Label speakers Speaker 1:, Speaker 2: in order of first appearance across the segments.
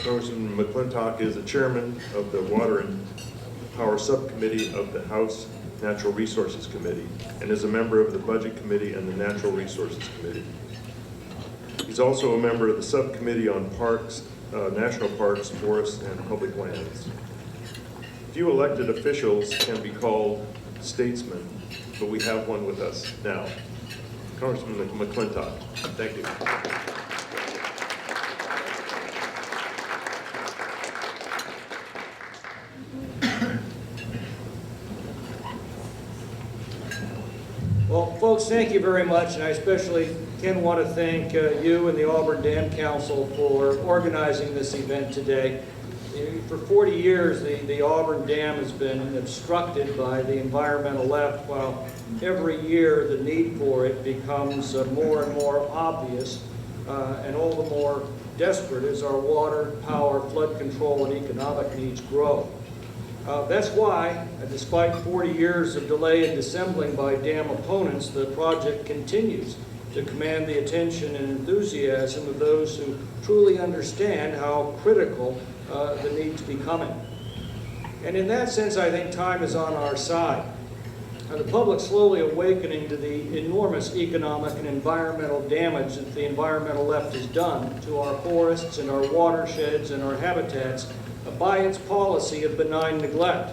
Speaker 1: Congressman McClintock is the chairman of the Water and Power Subcommittee of the House Natural Resources Committee and is a member of the Budget Committee and the Natural Resources Committee. He's also a member of the Subcommittee on Parks, National Parks, Forests, and Public Lands. Few elected officials can be called statesmen, but we have one with us now. Congressman McClintock, thank you.
Speaker 2: Well, folks, thank you very much, and I especially, Ken, want to thank you and the Auburn Dam Council for organizing this event today. For 40 years, the Auburn Dam has been obstructed by the environmental left, while every year the need for it becomes more and more obvious, and all the more desperate as our water, power, flood control, and economic needs grow. That's why, despite 40 years of delay in assembling by dam opponents, the project continues to command the attention and enthusiasm of those who truly understand how critical the need's becoming. And in that sense, I think time is on our side. The public's slowly awakening to the enormous economic and environmental damage that the environmental left has done to our forests and our watersheds and our habitats by its policy of benign neglect.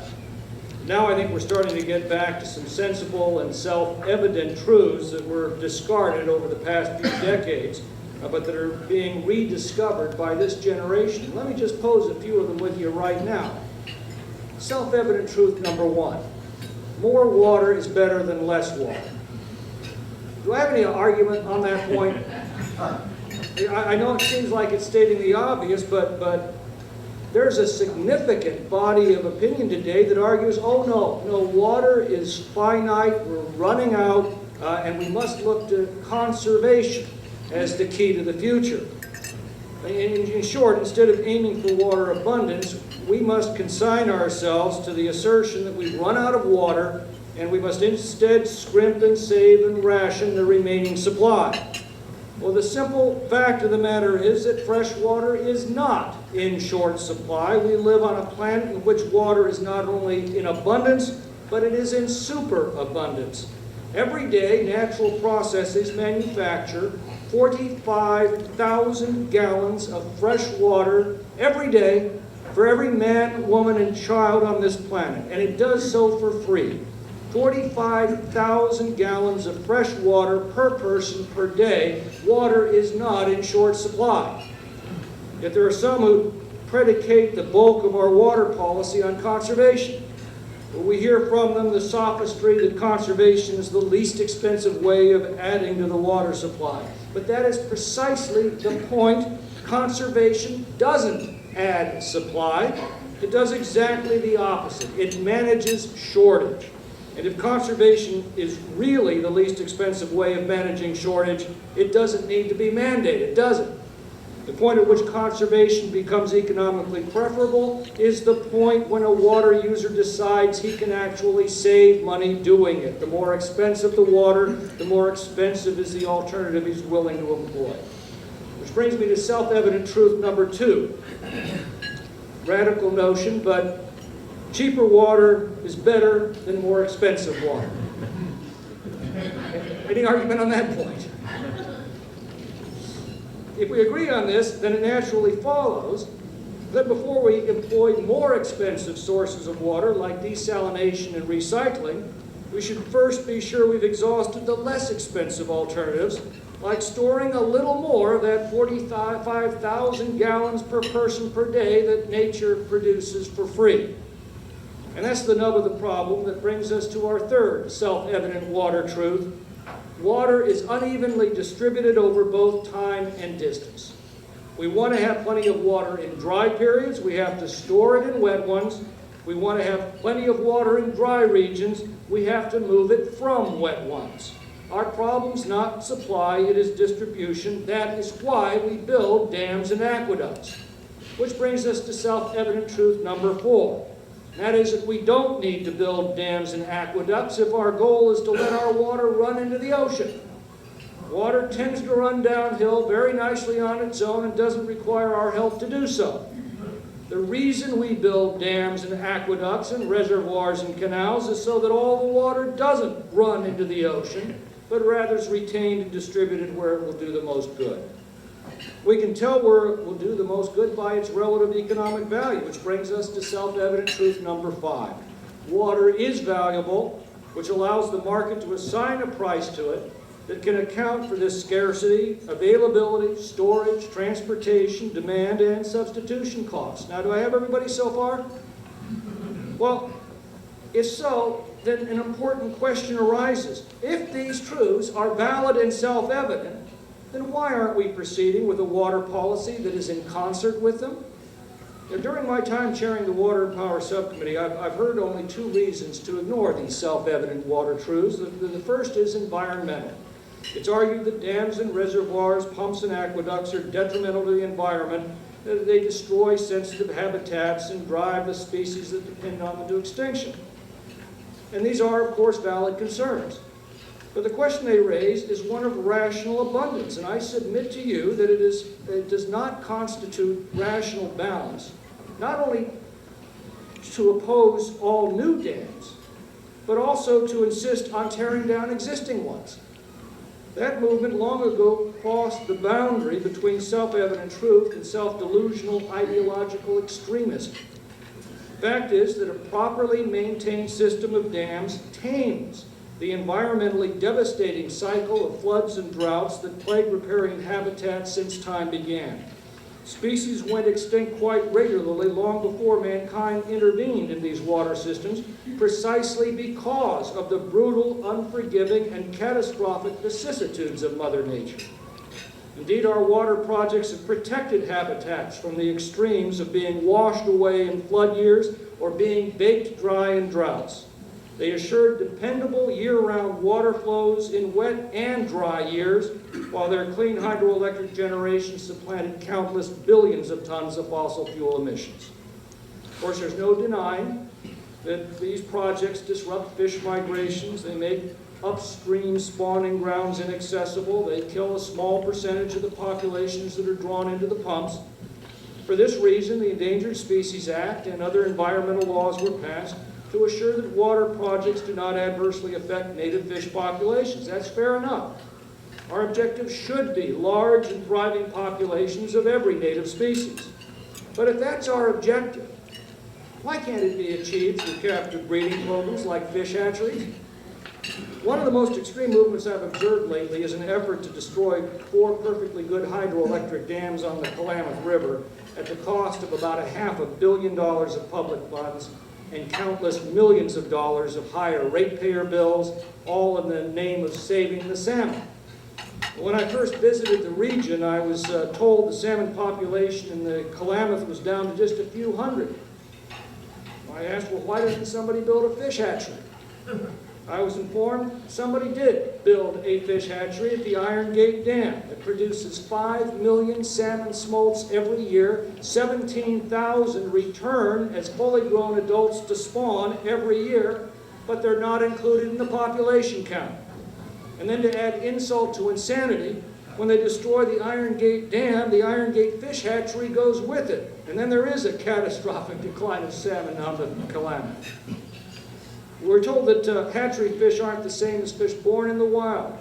Speaker 2: Now I think we're starting to get back to some sensible and self-evident truths that were discarded over the past few decades, but that are being rediscovered by this generation. Let me just pose a few of them with you right now. Self-evident truth number one: more water is better than less water. Do I have any argument on that point? I know it seems like it's stating the obvious, but there's a significant body of opinion today that argues, oh no, water is finite, we're running out, and we must look to conservation as the key to the future. In short, instead of aiming for water abundance, we must consign ourselves to the assertion that we've run out of water and we must instead scrimp and save and ration the remaining supply. Well, the simple fact of the matter is that fresh water is not in short supply. We live on a planet in which water is not only in abundance, but it is in superabundance. Every day, natural processes manufacture 45,000 gallons of fresh water every day for every man, woman, and child on this planet, and it does so for free. 45,000 gallons of fresh water per person per day. Water is not in short supply. Yet there are some who predicate the bulk of our water policy on conservation. We hear from them the sophistry that conservation is the least expensive way of adding to the water supply. But that is precisely the point. Conservation doesn't add supply. It does exactly the opposite. It manages shortage. And if conservation is really the least expensive way of managing shortage, it doesn't need to be mandated, does it? The point at which conservation becomes economically preferable is the point when a water user decides he can actually save money doing it. The more expensive the water, the more expensive is the alternative he's willing to employ. Which brings me to self-evident truth number two. Radical notion, but cheaper water is better than more expensive water. Any argument on that point? If we agree on this, then it naturally follows that before we employ more expensive sources of water, like desalination and recycling, we should first be sure we've exhausted the less expensive alternatives, like storing a little more of that 45,000 gallons per person per day that nature produces for free. And that's the nub of the problem that brings us to our third self-evident water truth. Water is unevenly distributed over both time and distance. We want to have plenty of water in dry periods. We have to store it in wet ones. We want to have plenty of water in dry regions. We have to move it from wet ones. Our problem's not supply, it is distribution. That is why we build dams and aqueducts. Which brings us to self-evident truth number four. That is that we don't need to build dams and aqueducts if our goal is to let our water run into the ocean. Water tends to run downhill very nicely on its own and doesn't require our help to do so. The reason we build dams and aqueducts and reservoirs and canals is so that all the water doesn't run into the ocean, but rather is retained and distributed where it will do the most good. We can tell where it will do the most good by its relative economic value, which brings us to self-evident truth number 5. Water is valuable, which allows the market to assign a price to it that can account for this scarcity, availability, storage, transportation, demand, and substitution costs. Now, do I have everybody so far? Well, if so, then an important question arises. If these truths are valid and self-evident, then why aren't we proceeding with a water policy that is in concert with them? Now, during my time chairing the Water and Power Subcommittee, I've heard only 2 reasons to ignore these self-evident water truths. The first is environmental. It's argued that dams and reservoirs, pumps and aqueducts are detrimental to the environment. They destroy sensitive habitats and drive the species that depend on them to extinction. And these are, of course, valid concerns. But the question they raise is one of rational abundance, and I submit to you that it does not constitute rational balance, not only to oppose all new dams, but also to insist on tearing down existing ones. That movement long ago crossed the boundary between self-evident truth and self-delusional ideological extremism. The fact is that a properly maintained system of dams tames the environmentally devastating cycle of floods and droughts that plague riparian habitats since time began. Species went extinct quite regularly long before mankind intervened in these water systems, precisely because of the brutal, unforgiving, and catastrophic vicissitudes of Mother Nature. Indeed, our water projects have protected habitats from the extremes of being washed away in flood years or being baked dry in droughts. They assured dependable year-round water flows in wet and dry years, while their clean hydroelectric generation supplanted countless billions of tons of fossil fuel emissions. Of course, there's no denying that these projects disrupt fish migrations. They make upstream spawning grounds inaccessible. They kill a small percentage of the populations that are drawn into the pumps. For this reason, the Endangered Species Act and other environmental laws were passed to assure that water projects do not adversely affect native fish populations. That's fair enough. Our objective should be large and thriving populations of every native species. But if that's our objective, why can't it be achieved through captive breeding programs like fish hatcheries? One of the most extreme movements I've observed lately is an effort to destroy 4 perfectly good hydroelectric dams on the Klamath River at the cost of about $500 million of public funds and countless millions of dollars of higher ratepayer bills, all in the name of saving the salmon. When I first visited the region, I was told the salmon population in the Klamath was down to just a few hundred. I asked, well, why doesn't somebody build a fish hatchery? I was informed somebody did build a fish hatchery at the Iron Gate Dam. It produces 5 million salmon smolts every year. 17,000 return as fully grown adults to spawn every year, but they're not included in the population count. And then to add insult to insanity, when they destroy the Iron Gate Dam, the Iron Gate fish hatchery goes with it. And then there is a catastrophic decline of salmon on the Klamath. We're told that hatchery fish aren't the same as fish born in the wild.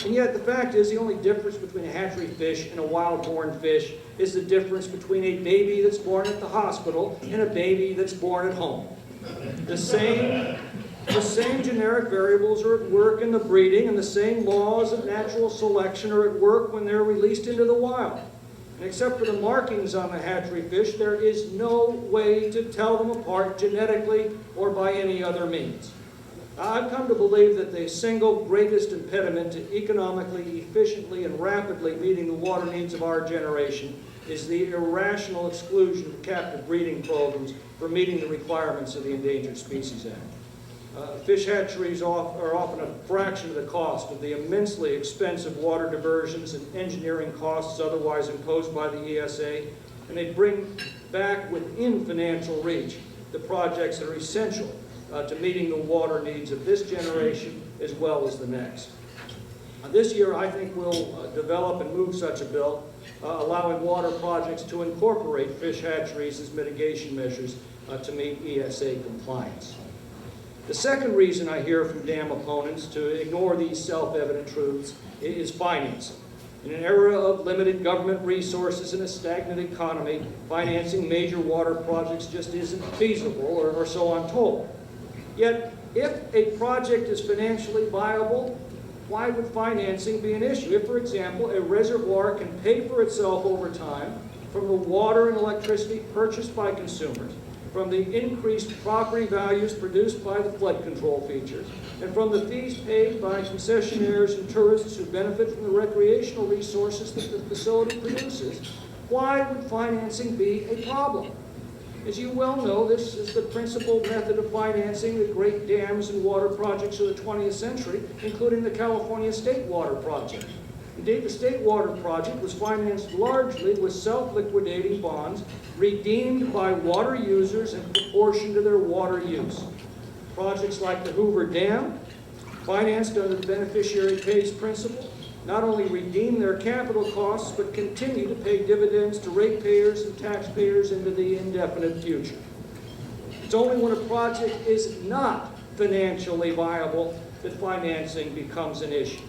Speaker 2: And yet the fact is the only difference between a hatchery fish and a wild-born fish is the difference between a baby that's born at the hospital and a baby that's born at home. The same generic variables are at work in the breeding, and the same laws of natural selection are at work when they're released into the wild. And except for the markings on the hatchery fish, there is no way to tell them apart genetically or by any other means. I've come to believe that the single greatest impediment to economically, efficiently, and rapidly meeting the water needs of our generation is the irrational exclusion of captive breeding programs for meeting the requirements of the Endangered Species Act. Fish hatcheries are often a fraction of the cost of the immensely expensive water diversions and engineering costs otherwise imposed by the ESA, and they bring back within financial reach the projects that are essential to meeting the water needs of this generation as well as the next. This year, I think we'll develop and move such a bill, allowing water projects to incorporate fish hatcheries as mitigation measures to meet ESA compliance. The second reason I hear from dam opponents to ignore these self-evident truths is financing. In an era of limited government resources and a stagnant economy, financing major water projects just isn't feasible, or so I'm told. Yet, if a project is financially viable, why would financing be an issue? If, for example, a reservoir can pay for itself over time from the water and electricity purchased by consumers, from the increased property values produced by the flood control features, and from the fees paid by concessionaires and tourists who benefit from the recreational resources that the facility produces, why would financing be a problem? As you well know, this is the principal method of financing the great dams and water projects of the 20th century, including the California State Water Project. Indeed, the State Water Project was financed largely with self-liquidating bonds redeemed by water users in proportion to their water use. Projects like the Hoover Dam, financed under the beneficiary pays principle, not only redeem their capital costs, but continue to pay dividends to ratepayers and taxpayers into the indefinite future. It's only when a project is not financially viable that financing becomes an issue.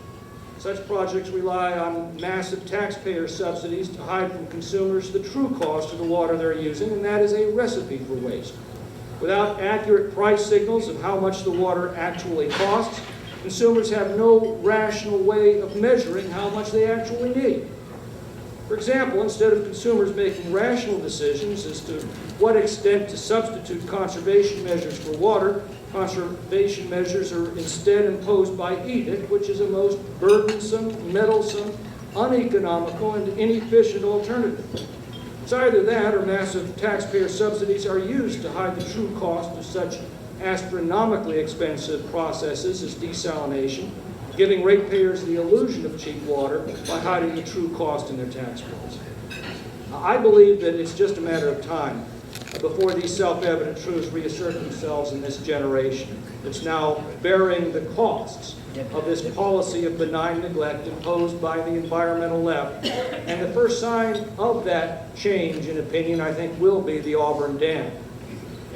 Speaker 2: Such projects rely on massive taxpayer subsidies to hide from consumers the true cost of the water they're using, and that is a recipe for waste. Without accurate price signals of how much the water actually costs, consumers have no rational way of measuring how much they actually need. For example, instead of consumers making rational decisions as to what extent to substitute conservation measures for water, conservation measures are instead imposed by edict, which is a most burdensome, meddlesome, uneconomical, and inefficient alternative. It's either that or massive taxpayer subsidies are used to hide the true cost of such astronomically expensive processes as desalination, giving ratepayers the illusion of cheap water by hiding the true cost in their tax bills. I believe that it's just a matter of time before these self-evident truths reassert themselves in this generation. It's now bearing the costs of this policy of benign neglect imposed by the environmental left. And the first sign of that change in opinion, I think, will be the Auburn Dam.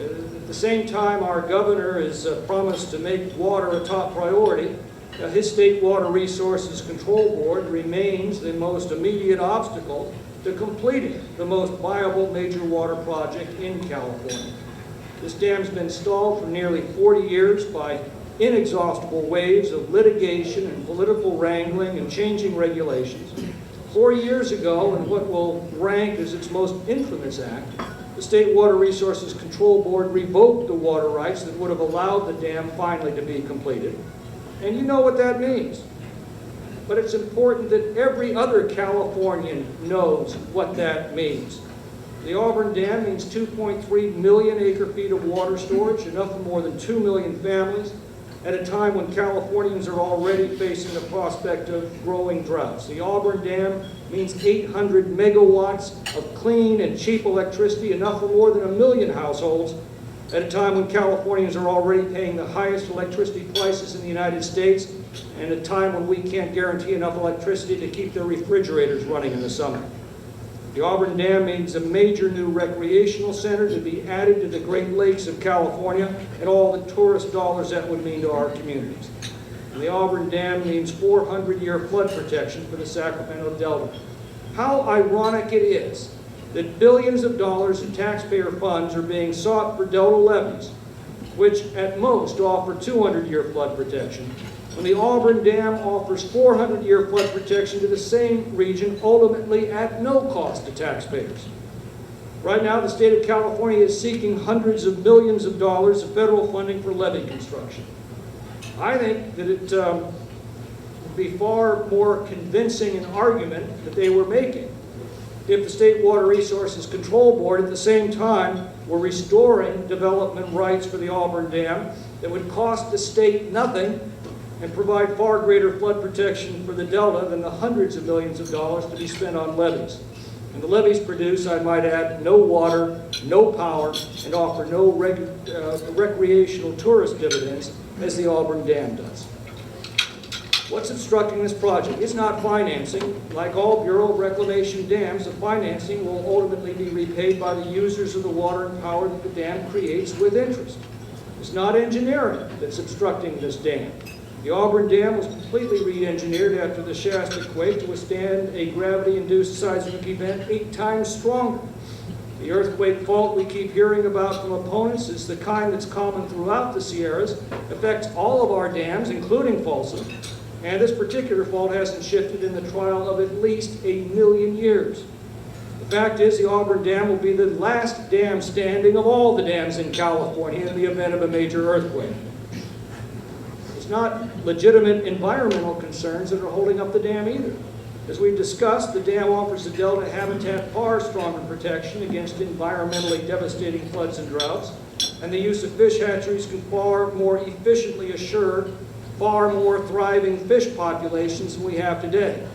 Speaker 2: At the same time, our governor has promised to make water a top priority. His State Water Resources Control Board remains the most immediate obstacle to completing the most viable major water project in California. This dam's been stalled for nearly 40 years by inexhaustible waves of litigation and political wrangling and changing regulations. 4 years ago, in what will rank as its most infamous act, the State Water Resources Control Board revoked the water rights that would have allowed the dam finally to be completed. And you know what that means. But it's important that every other Californian knows what that means. The Auburn Dam means 2.3 million acre-feet of water storage, enough for more than 2 million families, at a time when Californians are already facing the prospect of growing droughts. The Auburn Dam means 800 megawatts of clean and cheap electricity, enough for more than 1 million households, at a time when Californians are already paying the highest electricity prices in the United States, and a time when we can't guarantee enough electricity to keep their refrigerators running in the summer. The Auburn Dam means a major new recreational center to be added to the Great Lakes of California and all the tourist dollars that would mean to our communities. And the Auburn Dam means 400-year flood protection for the Sacramento Delta. How ironic it is that billions of dollars in taxpayer funds are being sought for Delta levees, which at most offer 200-year flood protection, when the Auburn Dam offers 400-year flood protection to the same region, ultimately at no cost to taxpayers. Right now, the state of California is seeking hundreds of millions of dollars of federal funding for levee construction. I think that it would be far more convincing an argument that they were making if the State Water Resources Control Board at the same time were restoring development rights for the Auburn Dam that would cost the state nothing and provide far greater flood protection for the Delta than the hundreds of millions of dollars to be spent on levees. And the levees produce, I might add, no water, no power, and offer no recreational tourist dividends as the Auburn Dam does. What's obstructing this project? It's not financing. Like all Bureau of Reclamation dams, the financing will ultimately be repaid by the users of the water and power that the dam creates with interest. It's not engineering that's obstructing this dam. The Auburn Dam was completely re-engineered after the Shasta quake to withstand a gravity-induced seismic event 8 times stronger. The earthquake fault we keep hearing about from opponents is the kind that's common throughout the Sierras, affects all of our dams, including Folsom, and this particular fault hasn't shifted in the trial of at least 1 million years. The fact is the Auburn Dam will be the last dam standing of all the dams in California in the event of a major earthquake. It's not legitimate environmental concerns that are holding up the dam either. As we've discussed, the dam offers the Delta habitat far stronger protection against environmentally devastating floods and droughts, and the use of fish hatcheries can far more efficiently assure far more thriving fish populations than we have today.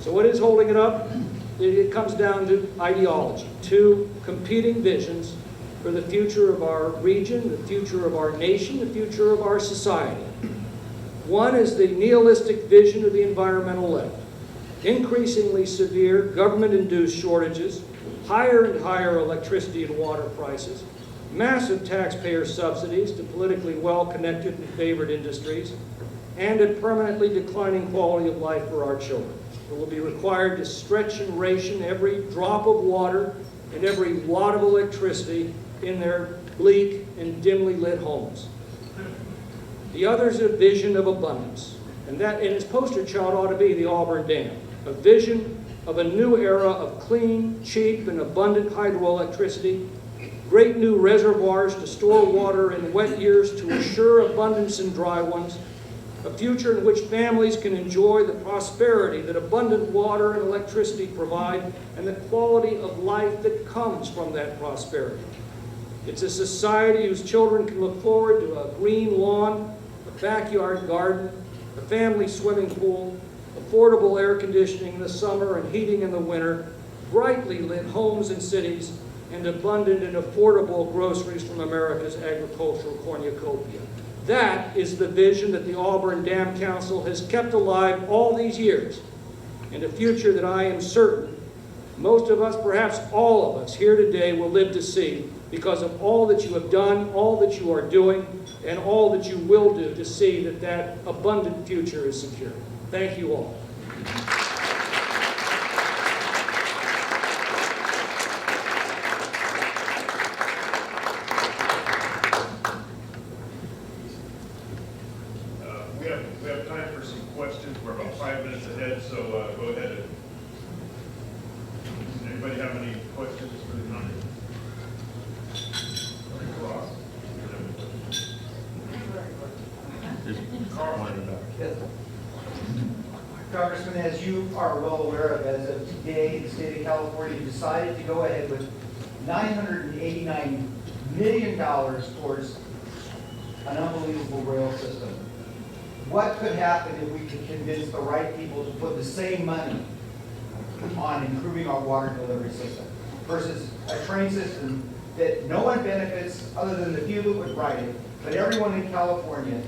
Speaker 2: So what is holding it up? It comes down to ideology, 2 competing visions for the future of our region, the future of our nation, the future of our society. One is the nihilistic vision of the environmental left. Increasingly severe government-induced shortages, higher and higher electricity and water prices, massive taxpayer subsidies to politically well-connected and favored industries, and a permanently declining quality of life for our children. It will be required to stretch and ration every drop of water and every watt of electricity in their bleak and dimly lit homes. The other is a vision of abundance, and its poster child ought to be the Auburn Dam, a vision of a new era of clean, cheap, and abundant hydroelectricity, great new reservoirs to store water in wet years to assure abundance in dry ones, a future in which families can enjoy the prosperity that abundant water and electricity provide and the quality of life that comes from that prosperity. It's a society whose children can look forward to a green lawn, a backyard garden, a family swimming pool, affordable air conditioning in the summer and heating in the winter, brightly lit homes and cities, and abundant and affordable groceries from America's agricultural cornucopia. That is the vision that the Auburn Dam Council has kept alive all these years, and a future that I am certain most of us, perhaps all of us here today, will live to see because of all that you have done, all that you are doing, and all that you will do to see that that abundant future is secure. Thank you all.
Speaker 1: We have time for some questions. We're about 5 minutes ahead, so go ahead. Does anybody have any questions for the Congressman? Ross? Carl wanted to
Speaker 3: Yes. Congressman, as you are well aware of, as of today, the state of California decided to go ahead with $989 million towards an unbelievable rail system. What could happen if we could convince the right people to put the same money on improving our water delivery system versus a train system that no one benefits other than the few that would ride it, but everyone in California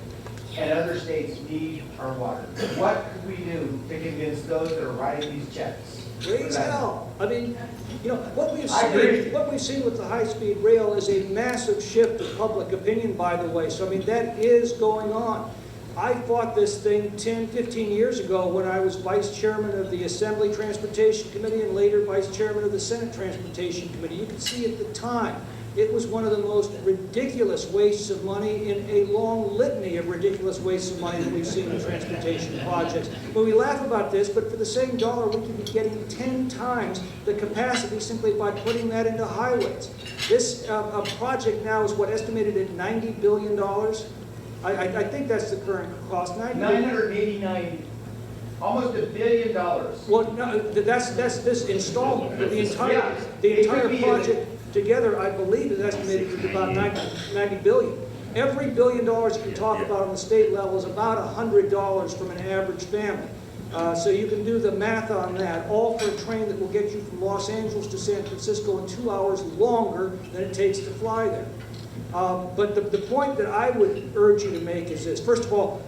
Speaker 3: and other states need our water? What could we do to convince those that are writing these checks?
Speaker 2: Raise hell. I mean, you know, what
Speaker 3: I agree.
Speaker 2: we've seen with the high-speed rail is a massive shift of public opinion, by the way. So, I mean, that is going on. I fought this thing 10, 15 years ago when I was vice chairman of the Assembly Transportation Committee and later vice chairman of the Senate Transportation Committee. You could see at the time, it was one of the most ridiculous wastes of money in a long litany of ridiculous wastes of money that we've seen in transportation projects. But we laugh about this, but for the same dollar, we could be getting 10 times the capacity simply by putting that into highways. This project now is what, estimated at $90 billion? I think that's the current cost.
Speaker 3: 989, almost $1 billion.
Speaker 2: Well, no, that's this installment. The entire
Speaker 3: It could be
Speaker 2: project together, I believe, is estimated to be about 90 billion. Every $1 billion you can talk about on the state level is about $100 from an average family. So you can do the math on that, all for a train that will get you from Los Angeles to San Francisco in 2 hours longer than it takes to fly there. But the point that I would urge you to make is this. First of all,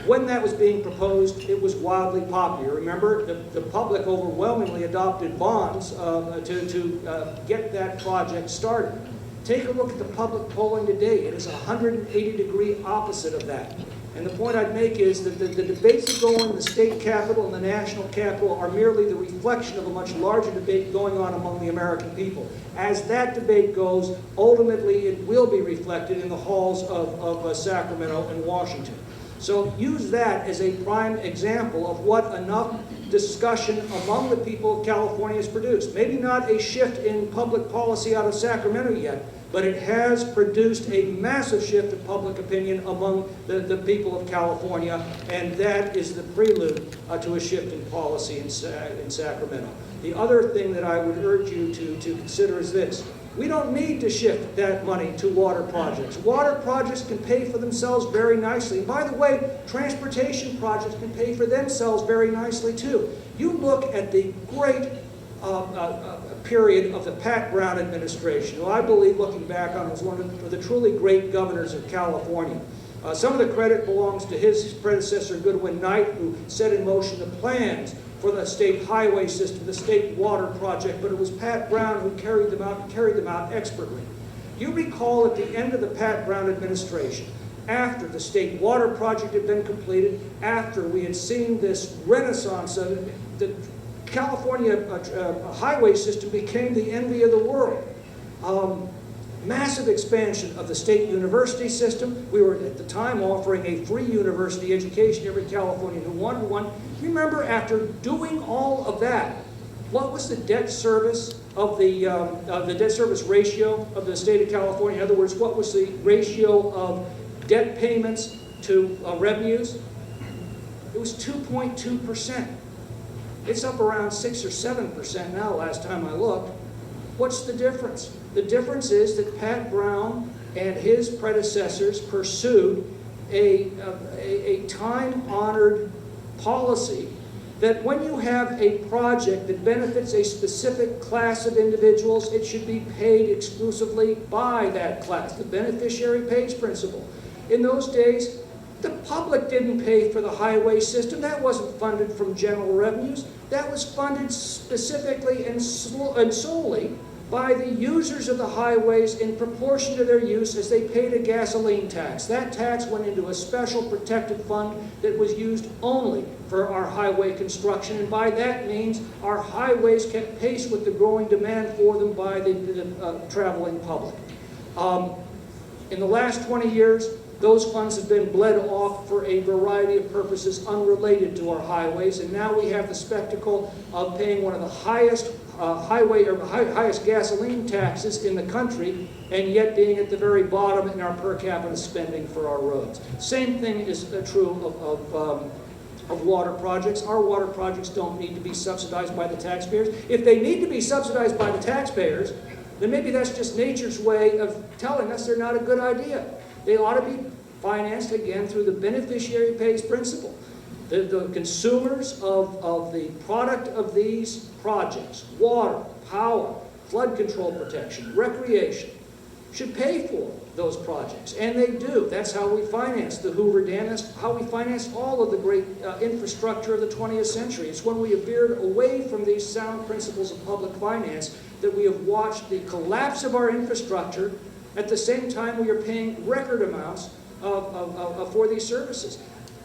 Speaker 2: When that was being proposed, it was wildly popular. Remember, the public overwhelmingly adopted bonds to get that project started. Take a look at the public polling today. It is a 180-degree opposite of that. And the point I'd make is that the debates that go on in the state capitol and the national capitol are merely the reflection of a much larger debate going on among the American people. As that debate goes, ultimately it will be reflected in the halls of Sacramento and Washington. So use that as a prime example of what enough discussion among the people of California has produced. Maybe not a shift in public policy out of Sacramento yet, but it has produced a massive shift in public opinion among the people of California, and that is the prelude to a shift in policy in Sacramento. The other thing that I would urge you to consider is this. We don't need to shift that money to water projects. Water projects can pay for themselves very nicely. And by the way, transportation projects can pay for themselves very nicely too. You look at the great period of the Pat Brown administration, who I believe, looking back on, was one of the truly great governors of California. Some of the credit belongs to his predecessor, Goodwin Knight, who set in motion the plans for the state highway system, the state water project, but it was Pat Brown who carried them out expertly. You recall at the end of the Pat Brown administration, after the state water project had been completed, after we had seen this renaissance of it, the California highway system became the envy of the world. Massive expansion of the state university system. We were at the time offering a free university education to every Californian who wanted one. Remember, after doing all of that, what was the debt service of the debt service ratio of the state of California? In other words, what was the ratio of debt payments to revenues? It was 2.2%. It's up around 6 or 7% now, last time I looked. What's the difference? The difference is that Pat Brown and his predecessors pursued a time-honored policy that when you have a project that benefits a specific class of individuals, it should be paid exclusively by that class, the beneficiary pays principle. In those days, the public didn't pay for the highway system. That wasn't funded from general revenues. That was funded specifically and solely by the users of the highways in proportion to their use as they paid a gasoline tax. That tax went into a special protected fund that was used only for our highway construction, and by that means our highways kept pace with the growing demand for them by the traveling public. In the last 20 years, those funds have been bled off for a variety of purposes unrelated to our highways, and now we have the spectacle of paying one of the highest highest gasoline taxes in the country, and yet being at the very bottom in our per capita spending for our roads. Same thing is true of water projects. Our water projects don't need to be subsidized by the taxpayers. If they need to be subsidized by the taxpayers, then maybe that's just nature's way of telling us they're not a good idea. They ought to be financed, again, through the beneficiary pays principle. The consumers of the product of these projects, water, power, flood control protection, recreation, should pay for those projects. And they do. That's how we finance the Hoover Dam. That's how we finance all of the great infrastructure of the 20th century. It's when we have veered away from these sound principles of public finance that we have watched the collapse of our infrastructure. At the same time, we are paying record amounts for these services.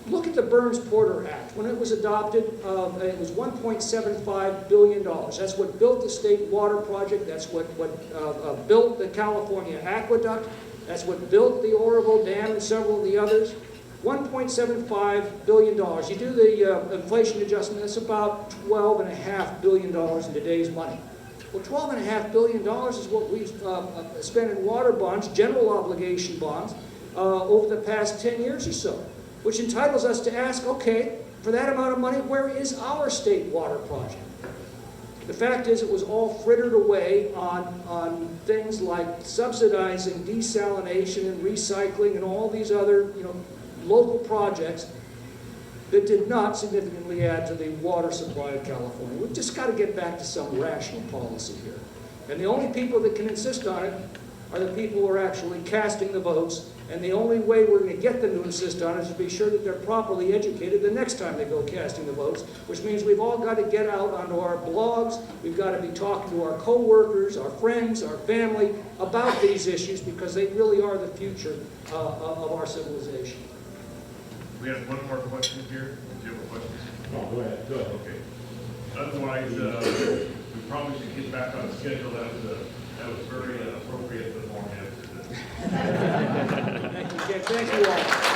Speaker 2: Look at the Burns-Porter Act. When it was adopted, it was $1.75 billion. That's what built the state water project. That's what built the California aqueduct. That's what built the Oroville Dam and several of the others. $1.75 billion. You do the inflation adjustment, that's about $12.5 billion in today's money. Well, $12.5 billion is what we've spent in water bonds, general obligation bonds, over the past 10 years or so, which entitles us to ask, okay, for that amount of money, where is our state water project? The fact is, it was all frittered away on things like subsidizing desalination and recycling and all these other, local projects that did not significantly add to the water supply of California. We've just got to get back to some rational policy here. And the only people that can insist on it are the people who are actually casting the votes. And the only way we're going to get them to insist on it is to be sure that they're properly educated the next time they go casting the votes, which means we've all got to get out onto our blogs, we've got to be talking to our co-workers, our friends, our family about these issues because they really are the future of our civilization.
Speaker 4: We have one more question here. Do you have a question?
Speaker 5: Oh, go ahead, go ahead.
Speaker 4: Okay. Otherwise, we probably should get back on schedule. That was very appropriate for the format.
Speaker 2: Thank you, Ken. Thank you all.